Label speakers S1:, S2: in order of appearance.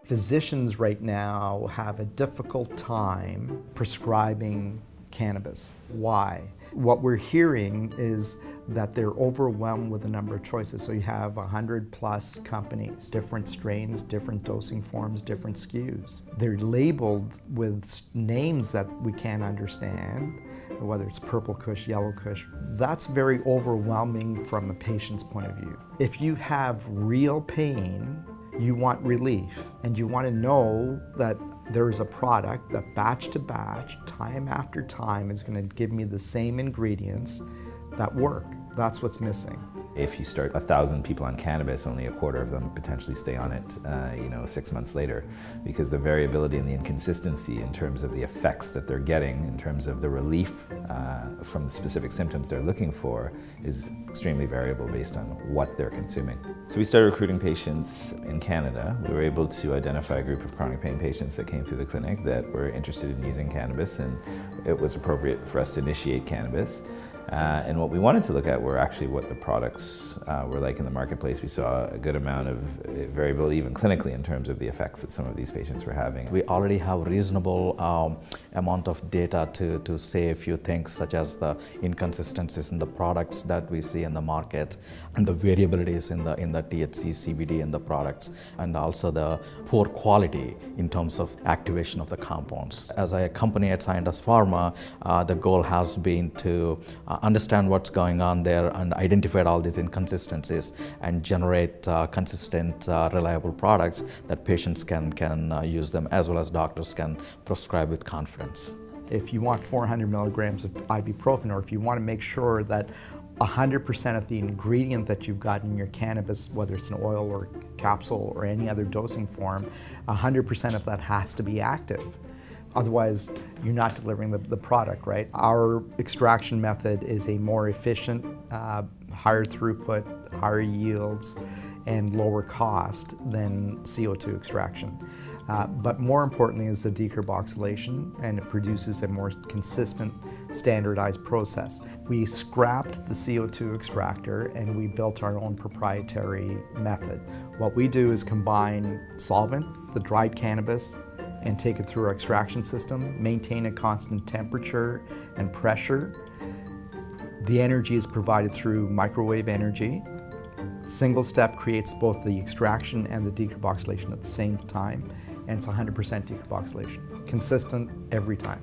S1: Physicians right now have a difficult time prescribing cannabis. Why? What we're hearing is that they're overwhelmed with the number of choices. So you have 100+ companies, different strains, different dosing forms, different SKUs. They're labeled with names that we can't understand, whether it's purple kush, yellow kush. That's very overwhelming from a patient's point of view. If you have real pain, you want relief, and you want to know that there's a product that batch to batch, time after time, is going to give me the same ingredients that work. That's what's missing.
S2: If you start 1,000 people on cannabis, only a quarter of them potentially stay on it 6 months later, because the variability and the inconsistency in terms of the effects that they're getting, in terms of the relief from the specific symptoms they're looking for, is extremely variable based on what they're consuming. So we started recruiting patients in Canada. We were able to identify a group of chronic pain patients that came through the clinic that were interested in using cannabis, and it was appropriate for us to initiate cannabis. And what we wanted to look at were actually what the products were like in the marketplace. We saw a good amount of variability, even clinically, in terms of the effects that some of these patients were having.
S3: We already have reasonable amount of data to say a few things, such as the inconsistencies in the products that we see in the market, and the variabilities in the THC, CBD in the products, and also the poor quality in terms of activation of the compounds. As a company at Scientist Pharma, the goal has been to understand what's going on there and identify all these inconsistencies and generate consistent, reliable products that patients can use them, as well as doctors can prescribe with confidence.
S1: If you want 400 milligrams of ibuprofen, or if you want to make sure that 100% of the ingredient that you've got in your cannabis, whether it's an oil or capsule or any other dosing form, 100% of that has to be active. Otherwise, you're not delivering the product, right? Our extraction method is a more efficient, higher throughput, higher yields, and lower cost than CO2 extraction. But more importantly is the decarboxylation, and it produces a more consistent, standardized process. We scrapped the CO2 extractor and we built our own proprietary method. What we do is combine solvent, the dried cannabis, and take it through our extraction system, maintain a constant temperature and pressure. The energy is provided through microwave energy. Single step creates both the extraction and the decarboxylation at the same time, and it's 100% decarboxylation. Consistent every time.